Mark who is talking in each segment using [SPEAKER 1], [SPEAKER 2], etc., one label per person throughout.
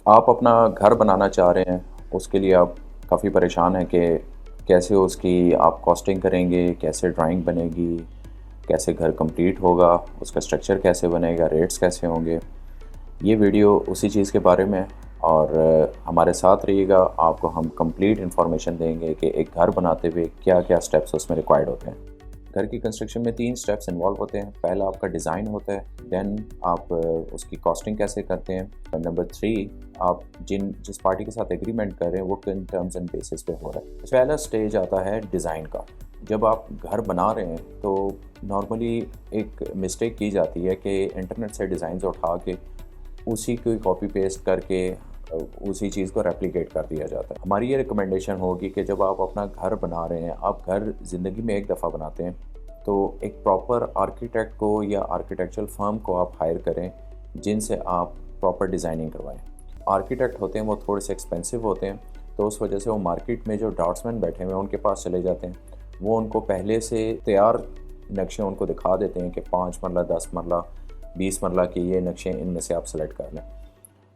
[SPEAKER 1] आप अपना घर बनाना चाह रहे हैं, उसके लिए आप काफ़ी परेशान हैं कि कैसे उसकी आप कॉस्टिंग करेंगे, कैसे ड्राइंग बनेगी, कैसे घर कंप्लीट होगा, उसका स्ट्रक्चर कैसे बनेगा, रेट्स कैसे होंगे। ये वीडियो उसी चीज़ के बारे में है और हमारे साथ रहिएगा, आपको हम कंप्लीट इन्फॉर्मेशन देंगे कि एक घर बनाते हुए क्या-क्या स्टेप्स उसमें रिक्वायर्ड होते हैं। घर की कंस्ट्रक्शन में 3 स्टेप्स इन्वॉल्व होते हैं। पहला आपका डिज़ाइन होता है, देन आप उसकी कॉस्टिंग कैसे करते हैं। नंबर 3 आप जिस पार्टी के साथ एग्रीमेंट कर रहे हैं वो किन टर्म्स एंड बेसिस पे हो रहा है। पहला स्टेज आता है डिज़ाइन का। जब आप घर बना रहे हैं तो नॉर्मली एक मिस्टेक की जाती है कि इंटरनेट से डिज़ाइंस उठा के उसी को कॉपी पेस्ट करके उसी चीज़ को रेप्लिकेट कर दिया जाता है। हमारी ये रिकमेंडेशन होगी कि जब आप अपना घर बना रहे हैं, आप घर ज़िंदगी में एक दफ़ा बनाते हैं, तो एक प्रॉपर आर्किटेक्ट को या आर्किटेक्चरल फर्म को आप हायर करें, जिनसे आप प्रॉपर डिज़ाइनिंग करवाएँ। आर्किटेक्ट होते हैं वो थोड़े से एक्सपेंसिव होते हैं, तो उस वजह से वो मार्केट में जो ड्राफ्ट्समैन बैठे हुए हैं उनके पास चले जाते हैं। वो उनको पहले से तैयार नक्शे उनको दिखा देते हैं कि 5 मरला, 10 मरला, 20 मरला के ये नक्शे इनमें से आप सेलेक्ट कर लें।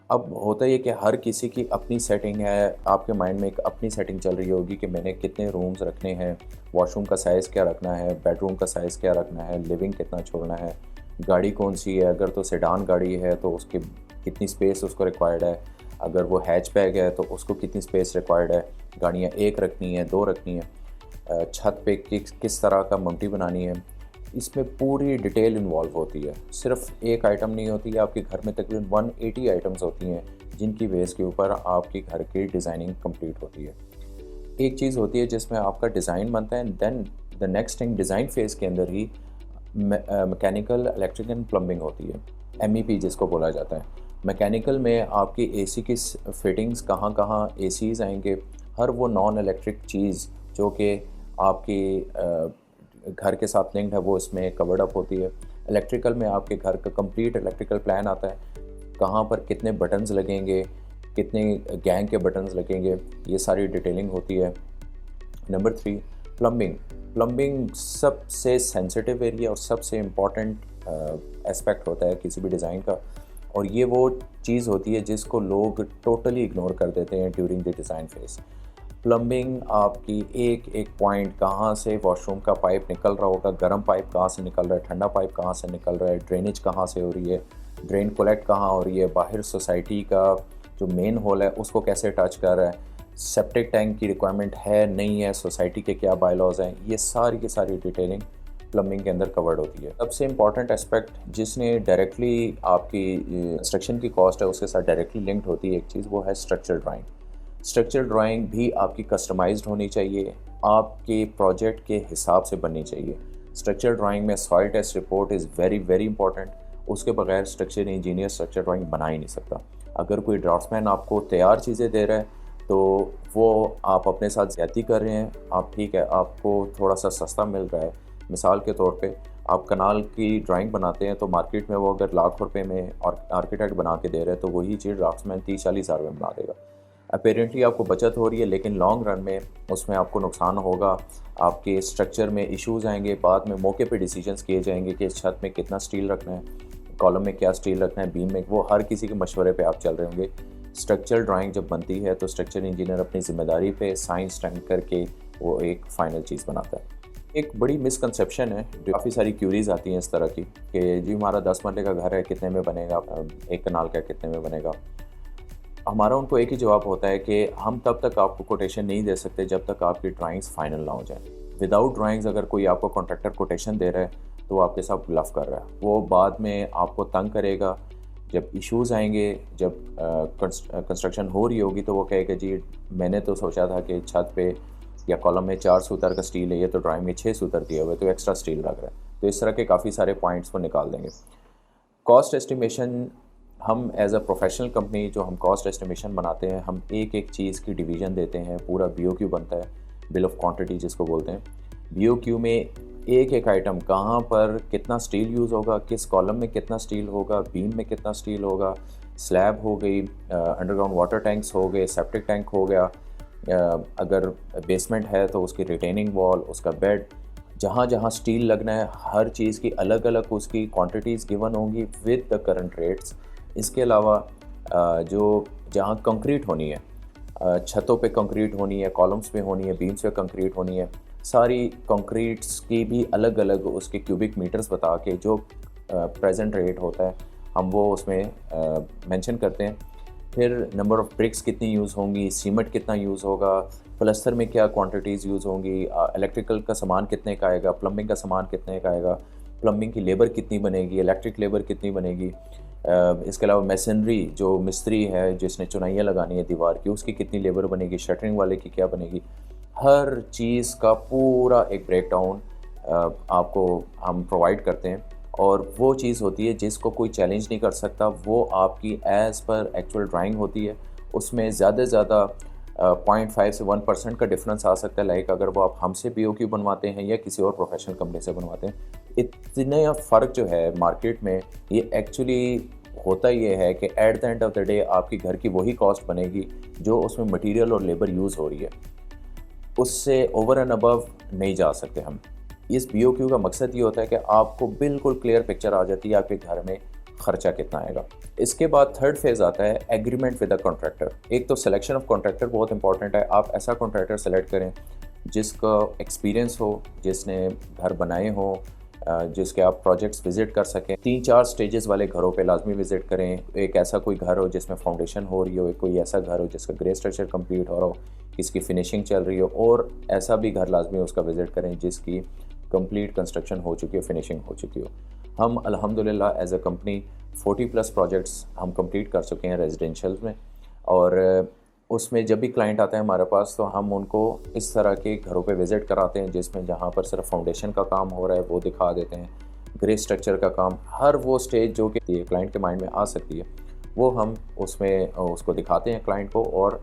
[SPEAKER 1] अब होता ये कि हर किसी की अपनी सेटिंग है, आपके माइंड में एक अपनी सेटिंग चल रही होगी कि मैंने कितने रूम्स रखने हैं, वॉशरूम का साइज़ क्या रखना है, बेडरूम का साइज़ क्या रखना है, लिविंग कितना छोड़ना है, गाड़ी कौन-सी है, अगर तो सेडान गाड़ी है तो उसकी कितनी स्पेस उसको रिक्वायर्ड है, अगर वो हैचबैक है तो उसको कितनी स्पेस रिक्वायर्ड है, गाड़ियाँ 1 रखनी है, 2 रखनी है, छत पे किस तरह का मम्टी बनानी है। इसमें पूरी डिटेल इन्वॉल्व होती है। सिर्फ़ एक आइटम नहीं होती है, आपके घर में तकरीबन 180 आइटम्स होती हैं, जिनकी बेस के ऊपर आपके घर की डिज़ाइनिंग कंप्लीट होती है। एक चीज़ होती है जिसमें आपका डिज़ाइन बनता है, then the next thing design phase के अंदर ही मैकेनिकल, इलेक्ट्रिक एंड प्लम्बिंग होती है, एमईपी जिसको बोला जाता है। मैकेनिकल में आपकी एसी की फिटिंग्स कहाँ-कहाँ एसीज़ आएँगे, हर वो नॉन इलेक्ट्रिक चीज़ जो कि आपकी घर के साथ लिंक्ड है वो इसमें कवर्ड अप होती है। इलेक्ट्रिकल में आपके घर का कंप्लीट इलेक्ट्रिकल प्लान आता है, कहाँ पर कितने बटन्स लगेंगे, कितने गैंग के बटन्स लगेंगे, ये सारी डिटेलिंग होती है। Number 3 plumbing. प्लम्बिंग सबसे सेंसिटिव एरिया और सबसे इम्पॉर्टेंट एस्पेक्ट होता है किसी भी डिज़ाइन का, और ये वो चीज़ होती है जिसको लोग टोटली इग्नोर कर देते हैं during the design phase. Plumbing आपकी एक-एक पॉइंट, कहाँ से वॉशरूम का पाइप निकल रहा होगा, गर्म पाइप कहाँ से निकल रहा है, ठंडा पाइप कहाँ से निकल रहा है, ड्रेनेज कहाँ से हो रही है, ड्रेन कलेक्ट कहाँ हो रही है, बाहर सोसाइटी का जो मेन होल है उसको कैसे टच कर रहा है, सेप्टिक टैंक की रिक्वायरमेंट है, नहीं है, सोसाइटी के क्या बायलॉज़ हैं, ये सारी की सारी डिटेलिंग प्लम्बिंग के अंदर कवर्ड होती है। सबसे इम्पॉर्टेंट एस्पेक्ट जिसने डायरेक्टली आपकी कंस्ट्रक्शन की कॉस्ट है उसके साथ डायरेक्टली लिंक्ड होती है एक चीज़, वो है स्ट्रक्चर ड्राइंग। स्ट्रक्चर ड्राइंग भी आपकी कस्टमाइज्ड होनी चाहिए, आपके प्रोजेक्ट के हिसाब से बननी चाहिए। स्ट्रक्चर ड्राइंग में soil test report is very very important. उसके बगैर स्ट्रक्चर इंजीनियर स्ट्रक्चर ड्राइंग बना ही नहीं सकता। अगर कोई ड्राफ्ट्समैन आपको तैयार चीज़ें दे रहा है तो वो आप अपने साथ ज़्यादती कर रहे हैं। आप ठीक है, आपको थोड़ा सा सस्ता मिल रहा है। मिसाल के तौर पे आप कनाल की ड्राइंग बनाते हैं तो मार्केट में वो अगर लाख रुपए में और आर्किटेक्ट बना के दे रहे हैं तो वही चीज़ ड्राफ्ट्समैन 30-40 हज़ार में बना देगा। अपेरेंटली आपको बचत हो रही है, लेकिन लॉन्ग रन में उसमें आपको नुकसान होगा। आपके स्ट्रक्चर में इश्यूज़ आएँगे, बाद में मौके पे डिसीजंस किए जाएँगे कि इस छत में कितना स्टील रखना है, कॉलम में क्या स्टील रखना है, बीम में, वो हर किसी के मशवरे पे आप चल रहे होंगे। स्ट्रक्चरल ड्राइंग जब बनती है तो स्ट्रक्चर इंजीनियर अपनी ज़िम्मेदारी पे साइंस स्टैंड करके वो एक फ़ाइनल चीज़ बनाता है। एक बड़ी मिसकंसेप्शन है, काफ़ी सारी क्यूरीज़ आती हैं इस तरह की कि जी हमारा 10 मरले का घर है, कितने में बनेगा? 1 कनाल का कितने में बनेगा? हमारा उनको एक ही जवाब होता है कि हम तब तक आपको कोटेशन नहीं दे सकते जब तक आपकी ड्राइंग्स फाइनल ना हो जाए। विदाउट ड्राइंग्स अगर कोई आपको कॉन्ट्रैक्टर कोटेशन दे रहा है तो वो आपके साथ ब्लफ कर रहा है। वो बाद में आपको तंग करेगा। जब इश्यूज़ आएँगे, जब कंस्ट्रक्शन हो रही होगी तो वो कहेगा जी मैंने तो सोचा था कि छत पे या कॉलम में 4 सूतर का स्टील है, ये तो ड्राइंग में 6 सूतर दिए हुए तो एक्स्ट्रा स्टील लग रहा है। तो इस तरह के काफ़ी सारे पॉइंट्स वो निकाल देंगे। कॉस्ट एस्टिमेशन, हम एज़ अ प्रोफेशनल कंपनी जो हम कॉस्ट एस्टिमेशन बनाते हैं, हम एक-एक चीज़ की डिवीज़न देते हैं, पूरा बीओक्यू बनता है, बिल ऑफ क्वांटिटी जिसको बोलते हैं। बीओक्यू में एक-एक आइटम कहाँ पर कितना स्टील यूज़ होगा, किस कॉलम में कितना स्टील होगा, बीम में कितना स्टील होगा, स्लैब हो गई, अंडरग्राउंड वाटर टैंक्स हो गए, सेप्टिक टैंक हो गया, अगर बेसमेंट है तो उसकी रिटेनिंग वॉल, उसका बेड, जहाँ-जहाँ स्टील लगना है हर चीज़ की अलग-अलग उसकी क्वांटिटीज़ गिवन होंगी विद द करंट रेट्स। इसके अलावा जो जहाँ कंक्रीट होनी है, छतों पे कंक्रीट होनी है, कॉलम्स पे होनी है, बीम्स पे कंक्रीट होनी है, सारी कंक्रीट्स की भी अलग अलग उसके क्यूबिक मीटर्स बता के जो प्रेजेंट रेट होता है हम वो उसमें मेंशन करते हैं। फिर नंबर ऑफ़ ब्रिक्स कितनी यूज़ होंगी, सीमेंट कितना यूज़ होगा, प्लस्तर में क्या क्वांटिटीज़ यूज़ होंगी, इलेक्ट्रिकल का सामान कितने का आएगा, प्लम्बिंग का सामान कितने का आएगा, प्लम्बिंग की लेबर कितनी बनेगी, इलेक्ट्रिक लेबर कितनी बनेगी, इसके अलावा मेसनरी जो मिस्त्री है जिसने चुनाइयाँ लगानी है दीवार की उसकी कितनी लेबर बनेगी, शटरिंग वाले की क्या बनेगी। हर चीज़ का पूरा एक ब्रेकडाउन आपको हम प्रोवाइड करते हैं और वो चीज़ होती है जिसको कोई चैलेंज नहीं कर सकता, वो आपकी एज़ पर एक्चुअल ड्राइंग होती है। उसमें ज़्यादा से ज़्यादा 0.5 से 1% का डिफरेंस आ सकता है, लाइक अगर वो आप हमसे पीओक्यू बनवाते हैं या किसी और प्रोफेशनल कंपनी से बनवाते हैं। इतने फ़र्क जो है मार्केट में, ये एक्चुअली होता ये है कि at the end of the day आपकी घर की वही कॉस्ट बनेगी जो उसमें मटेरियल और लेबर यूज़ हो रही है, उससे ओवर एंड अबव नहीं जा सकते हम। इस बीओक्यू का मकसद ये होता है कि आपको बिल्कुल क्लियर पिक्चर आ जाती है आपके घर में खर्चा कितना आएगा। इसके बाद थर्ड फेज़ आता है एग्रीमेंट विद द कॉन्ट्रैक्टर। एक तो सिलेक्शन ऑफ कॉन्ट्रैक्टर बहुत इंपॉर्टेंट है। आप ऐसा कॉन्ट्रैक्टर सेलेक्ट करें जिसका एक्सपीरियंस हो, जिसने घर बनाए हों, जिसके आप प्रोजेक्ट्स विज़िट कर सकें। 3-4 स्टेजेस वाले घरों पे लाजमी विज़िट करें। एक ऐसा कोई घर हो जिसमें फाउंडेशन हो रही हो, कोई ऐसा घर हो जिसका ग्रे स्ट्रक्चर कंप्लीट हो रहा हो, किसकी फिनिशिंग चल रही हो, और ऐसा भी घर लाजमी उसका विज़िट करें जिसकी कंप्लीट कंस्ट्रक्शन हो चुकी हो, फिनिशिंग हो चुकी हो। हम अल्हम्दुलिल्लाह एज़ अ कंपनी 40+ प्रोजेक्ट्स हम कंप्लीट कर चुके हैं रेजिडेंशियल में, और उसमें जब भी क्लाइंट आता है हमारे पास तो हम उनको इस तरह के घरों पे विज़िट कराते हैं जिसमें जहाँ पर सिर्फ फाउंडेशन का काम हो रहा है वो दिखा देते हैं, ग्रे स्ट्रक्चर का काम, हर वो स्टेज जो कि क्लाइंट के माइंड में आ सकती है वो हम उसमें उसको दिखाते हैं क्लाइंट को, और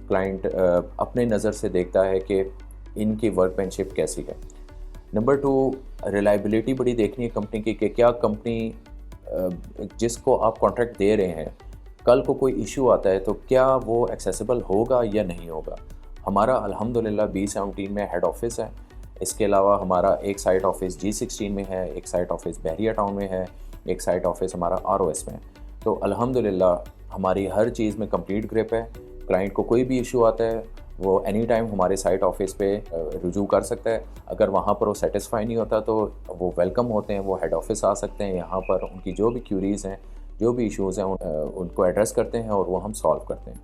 [SPEAKER 1] क्लाइंट अपने नज़र से देखता है कि इनकी वर्कमैनशिप कैसी है। नंबर 2, रिलायबिलिटी बड़ी देखनी है कंपनी की कि क्या कंपनी जिसको आप कॉन्ट्रैक्ट दे रहे हैं, कल को कोई इशू आता है तो क्या वो एक्सेसिबल होगा या नहीं होगा। हमारा अल्हम्दुलिल्लाह B17 में हेड ऑफिस है। इसके अलावा हमारा एक साइट ऑफिस G16 में है, एक साइट ऑफिस बहरिया टाउन में है, एक साइट ऑफिस हमारा ROS में है। तो अल्हम्दुलिल्लाह हमारी हर चीज़ में कंप्लीट ग्रिप है। क्लाइंट को कोई भी इशू आता है वो एनी टाइम हमारे साइट ऑफिस पे रुजू कर सकता है। अगर वहाँ पर वो सेटिस्फाई नहीं होता तो वो वेलकम होते हैं, वो हेड ऑफिस आ सकते हैं। यहाँ पर उनकी जो भी क्यूरीज़ हैं, जो भी इश्यूज़ हैं उनको एड्रेस करते हैं और वो हम सॉल्व करते हैं।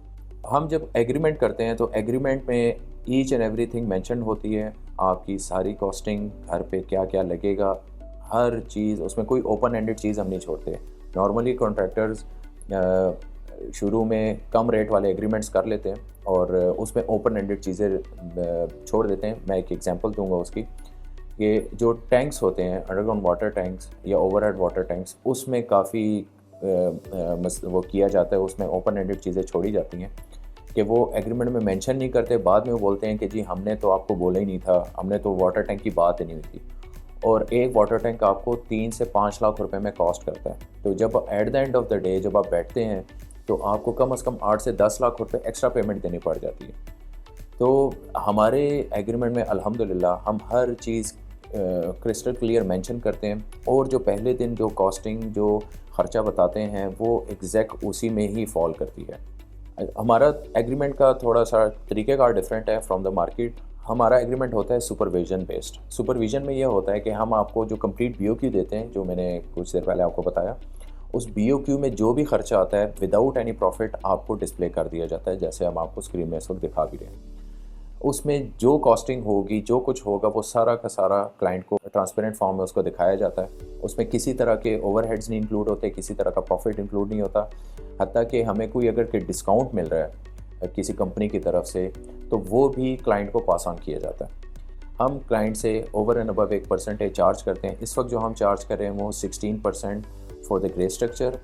[SPEAKER 1] हम जब एग्रीमेंट करते हैं तो एग्रीमेंट में ईच एंड एवरीथिंग मेंशन होती है, आपकी सारी कॉस्टिंग, घर पे क्या क्या लगेगा, हर चीज़ उसमें, कोई ओपन एंडेड चीज़ हम नहीं छोड़ते। नॉर्मली कॉन्ट्रैक्टर्स शुरू में कम रेट वाले एग्रीमेंट्स कर लेते हैं और उसमें ओपन एंडेड चीज़ें छोड़ देते हैं। मैं एक एग्जांपल दूंगा उसकी, कि जो टैंक्स होते हैं, अंडरग्राउंड वाटर टैंक्स या ओवरहेड वाटर टैंक्स, उसमें काफ़ी वो किया जाता है, उसमें ओपन एंडेड चीज़ें छोड़ी जाती हैं कि वो एग्रीमेंट में मेंशन नहीं करते, बाद में वो बोलते हैं कि जी हमने तो आपको बोला ही नहीं था, हमने तो वाटर टैंक की बात ही नहीं हुई थी। और एक वाटर टैंक आपको 3 से 5 लाख रुपए में कॉस्ट करता है। तो जब at the end of the day जब आप बैठते हैं तो आपको कम से कम 8 से 10 लाख रुपए एक्स्ट्रा पेमेंट देनी पड़ जाती है। तो हमारे एग्रीमेंट में अल्हम्दुलिल्लाह हम हर चीज़ क्रिस्टल क्लियर मेंशन करते हैं, और जो पहले दिन जो कॉस्टिंग, जो ख़र्चा बताते हैं वो एग्जैक्ट उसी में ही फॉल करती है। हमारा एग्रीमेंट का थोड़ा सा तरीक़ेकार डिफरेंट है फ्रॉम द मार्केट। हमारा एग्रीमेंट होता है सुपरविजन बेस्ड। सुपरविजन में ये होता है कि हम आपको जो कंप्लीट बीओक्यू देते हैं, जो मैंने कुछ देर पहले आपको बताया, उस बीओक्यू में जो भी खर्चा आता है विदाउट एनी प्रॉफिट आपको डिस्प्ले कर दिया जाता है, जैसे हम आपको स्क्रीन में इस वक्त दिखा भी रहे हैं। उसमें जो कॉस्टिंग होगी, जो कुछ होगा, वो सारा का सारा क्लाइंट को ट्रांसपेरेंट फॉर्म में उसको दिखाया जाता है। उसमें किसी तरह के ओवरहेड्स नहीं इंक्लूड होते, किसी तरह का प्रॉफिट इंक्लूड नहीं होता। हत्ता कि हमें कोई अगर के डिस्काउंट मिल रहा है किसी कंपनी की तरफ से तो वो भी क्लाइंट को पास ऑन किया जाता है। हम क्लाइंट से ओवर एंड अबव 1% चार्ज करते हैं। इस वक्त जो हम चार्ज कर रहे हैं वो 16% for the grey structure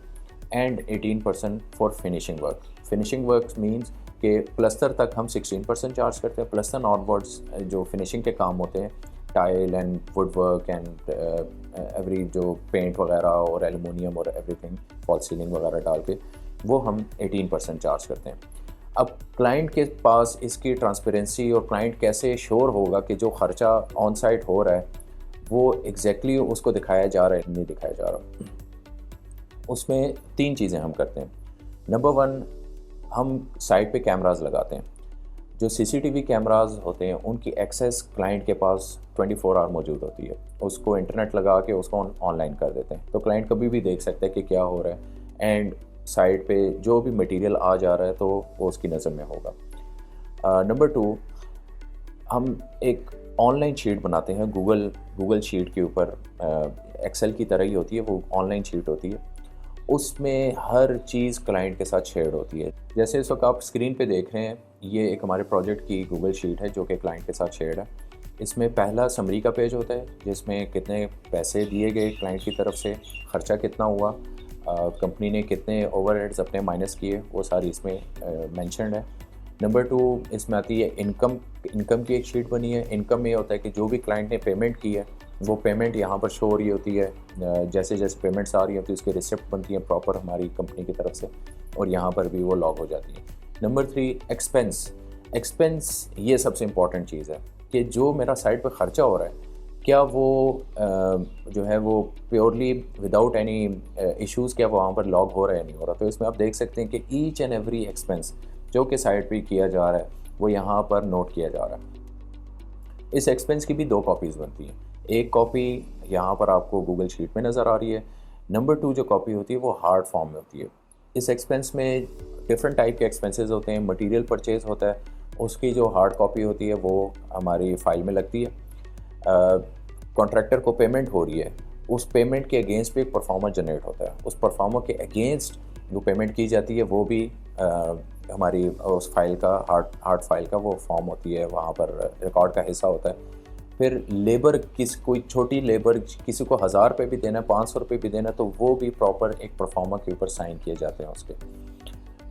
[SPEAKER 1] and 18% for finishing work. Finishing work means कि प्लस्तर तक हम 16% चार्ज करते हैं। प्लस्तर ऑनवर्ड्स जो फिनिशिंग के काम होते हैं, tile and would work and every जो पेंट वगैरह और एलुमिनियम और एवरीथिंग, फॉल सीलिंग वगैरह डाल के, वो हम 18% चार्ज करते हैं। अब क्लाइंट के पास इसकी ट्रांसपेरेंसी, और क्लाइंट कैसे श्योर होगा कि जो ख़र्चा ऑन साइट हो रहा है वो एग्जैक्टली उसको दिखाया जा रहा है, नहीं दिखाया जा रहा। उसमें 3 चीज़ें हम करते हैं। नंबर वन, हम साइट पे कैमरास लगाते हैं। जो सीसीटीवी कैमरास होते हैं उनकी एक्सेस क्लाइंट के पास 24 आवर मौजूद होती है। उसको इंटरनेट लगा के उसको ऑनलाइन कर देते हैं, तो क्लाइंट कभी भी देख सकता है कि क्या हो रहा है, एंड साइट पे जो भी मटेरियल आ जा रहा है तो वो उसकी नज़र में होगा। नंबर टू, हम एक ऑनलाइन शीट बनाते हैं गूगल शीट के ऊपर। एक्सेल की तरह ही होती है, वो ऑनलाइन शीट होती है। उसमें हर चीज़ क्लाइंट के साथ शेयर होती है। जैसे इस वक्त आप स्क्रीन पे देख रहे हैं, ये एक हमारे प्रोजेक्ट की गूगल शीट है जो कि क्लाइंट के साथ शेयर है। इसमें पहला समरी का पेज होता है जिसमें कितने पैसे दिए गए क्लाइंट की तरफ से, ख़र्चा कितना हुआ, कंपनी ने कितने ओवरहेड्स अपने माइनस किए, वो सारी इसमें मेंशन्ड है। नंबर टू, इसमें आती है इनकम की एक शीट बनी है। इनकम में होता है कि जो भी क्लाइंट ने पेमेंट की है वो पेमेंट यहाँ पर शो हो रही होती है। जैसे जैसे पेमेंट्स आ रही होती है उसकी रिसिप्ट बनती है प्रॉपर हमारी कंपनी की तरफ से, और यहाँ पर भी वो लॉग हो जाती है। नंबर थ्री, एक्सपेंस ये सबसे इम्पॉर्टेंट चीज़ है कि जो मेरा साइट पर ख़र्चा हो रहा है, क्या वो जो है वो प्योरली विदाउट एनी इश्यूज़ क्या वो वहाँ पर लॉग हो रहा है नहीं हो रहा। तो इसमें आप देख सकते हैं कि ईच एंड एवरी एक्सपेंस जो कि साइट पे किया जा रहा है वो यहाँ पर नोट किया जा रहा है। इस एक्सपेंस की भी दो कॉपीज़ बनती हैं। एक कॉपी यहाँ पर आपको गूगल शीट में नज़र आ रही है। नंबर टू जो कॉपी होती है वो हार्ड फॉर्म में होती है। इस एक्सपेंस में डिफरेंट टाइप के एक्सपेंसेस होते हैं। मटेरियल परचेज़ होता है, उसकी जो हार्ड कॉपी होती है वो हमारी फ़ाइल में लगती है। कॉन्ट्रैक्टर को पेमेंट हो रही है, उस पेमेंट के अगेंस्ट भी एक परफॉर्मा जनरेट होता है। उस परफॉर्मा के अगेंस्ट जो पेमेंट की जाती है वो भी हमारी उस फाइल का हार्ड फाइल का वो फॉर्म होती है, वहाँ पर रिकॉर्ड का हिस्सा होता है। फिर लेबर, कोई छोटी लेबर किसी को 1000 रुपये भी देना है, 500 रुपये भी देना है, तो वो भी प्रॉपर एक परफॉर्मा के ऊपर साइन किए जाते हैं उसके।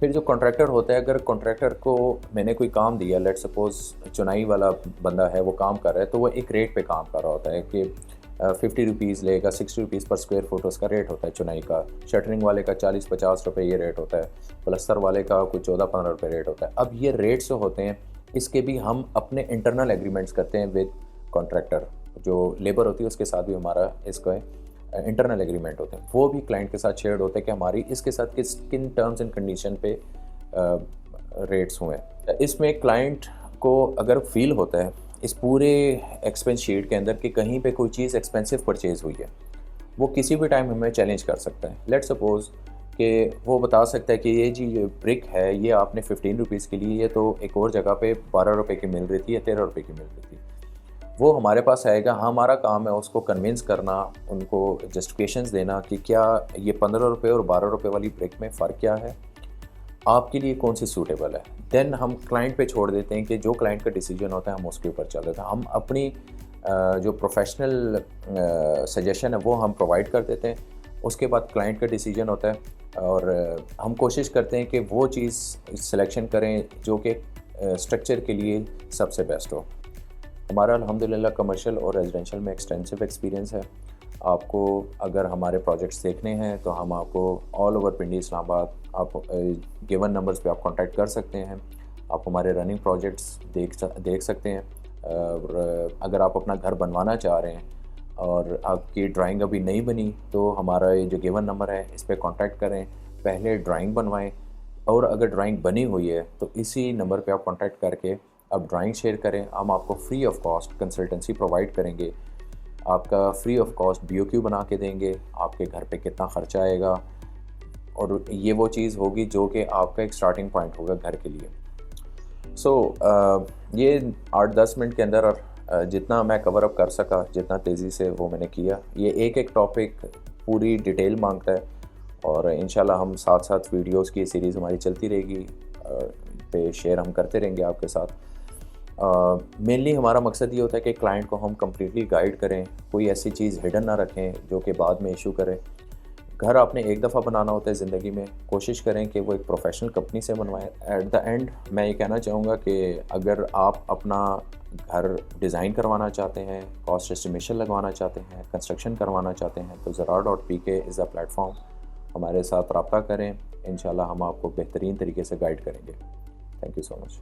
[SPEAKER 1] फिर जो कॉन्ट्रैक्टर होता है, अगर कॉन्ट्रैक्टर को मैंने कोई काम दिया, लेट सपोज चुनाई वाला बंदा है वो काम कर रहा है, तो वो एक रेट पे काम कर रहा होता है कि 50 रुपीज़ लेगा, 60 रुपीज़ पर स्क्वायर फुट उसका रेट होता है चुनाई का। शटरिंग वाले का 40-50 रुपये ये रेट होता है। प्लस्तर वाले का कुछ 14-15 रुपये रेट होता है। अब ये रेट्स जो होते हैं इसके भी हम अपने इंटरनल एग्रीमेंट्स करते हैं विद कॉन्ट्रैक्टर। जो लेबर होती है उसके साथ भी हमारा इसका इंटरनल एग्रीमेंट होते हैं, वो भी क्लाइंट के साथ शेयर्ड होते हैं कि हमारी इसके साथ किन टर्म्स एंड कंडीशन पे रेट्स हुए हैं। इसमें क्लाइंट को अगर फील होता है इस पूरे एक्सपेंस शीट के अंदर कि कहीं पे कोई चीज़ एक्सपेंसिव परचेज़ हुई है, वो किसी भी टाइम हमें चैलेंज कर सकता है। लेट सपोज़ कि वो बता सकता है कि ये जी ये ब्रिक है, ये आपने 15 रुपीज़ की ली है, तो एक और जगह पे 12 रुपये की मिल रही थी या 13 रुपये की मिल रही थी। वो हमारे पास आएगा, हमारा काम है उसको कन्विंस करना, उनको जस्टिफिकेशंस देना कि क्या ये 15 रुपये और 12 रुपये वाली ब्रिक में फ़र्क क्या है, आपके लिए कौन सी सूटेबल है। देन हम क्लाइंट पे छोड़ देते हैं कि जो क्लाइंट का डिसीजन होता है हम उसके ऊपर चल रहे हैं। हम अपनी जो प्रोफेशनल सजेशन है वो हम प्रोवाइड कर देते हैं। उसके बाद क्लाइंट का डिसीजन होता है और हम कोशिश करते हैं कि वो चीज़ सिलेक्शन करें जो कि स्ट्रक्चर के लिए सबसे बेस्ट हो। हमारा अल्हम्दुलिल्लाह कमर्शियल और रेजिडेंशियल में एक्सटेंसिव एक्सपीरियंस है। आपको अगर हमारे प्रोजेक्ट्स देखने हैं तो हम आपको ऑल ओवर पिंडी इस्लामाबाद आप गिवन नंबर्स पे आप कांटेक्ट कर सकते हैं। आप हमारे रनिंग प्रोजेक्ट्स देख सकते हैं। और अगर आप अपना घर बनवाना चाह रहे हैं और आपकी ड्राइंग अभी नहीं बनी तो हमारा ये जो गिवन नंबर है इस पर कांटेक्ट करें, पहले ड्राइंग बनवाएं, और अगर ड्राइंग बनी हुई है तो इसी नंबर पे आप कांटेक्ट करके आप ड्राइंग शेयर करें। हम आपको free of cost consultancy provide करेंगे, आपका फ्री ऑफ कॉस्ट BOQ बना के देंगे, आपके घर पे कितना ख़र्चा आएगा, और ये वो चीज़ होगी जो कि आपका एक स्टार्टिंग पॉइंट होगा घर के लिए। ये 8-10 मिनट के अंदर जितना मैं कवर अप कर सका, जितना तेज़ी से वो मैंने किया। ये एक टॉपिक पूरी डिटेल मांगता है और इंशाल्लाह हम साथ साथ वीडियोस की सीरीज़ हमारी चलती रहेगी, पे शेयर हम करते रहेंगे आपके साथ। मेनली हमारा मकसद ये होता है कि क्लाइंट को हम कम्प्लीटली गाइड करें, कोई ऐसी चीज़ हिडन ना रखें जो कि बाद में इशू करे। घर आपने एक दफ़ा बनाना होता है ज़िंदगी में, कोशिश करें कि वो एक प्रोफेशनल कंपनी से बनवाएं। एट द एंड मैं ये कहना चाहूँगा कि अगर आप अपना घर डिज़ाइन करवाना चाहते हैं, कॉस्ट एस्टिमेशन लगवाना चाहते हैं, कंस्ट्रक्शन करवाना चाहते हैं, तो Zara.pk इज़ अ प्लेटफॉर्म। हमारे साथ रब्ता करें, इंशाल्लाह हम आपको बेहतरीन तरीके से गाइड करेंगे। Thank you so much.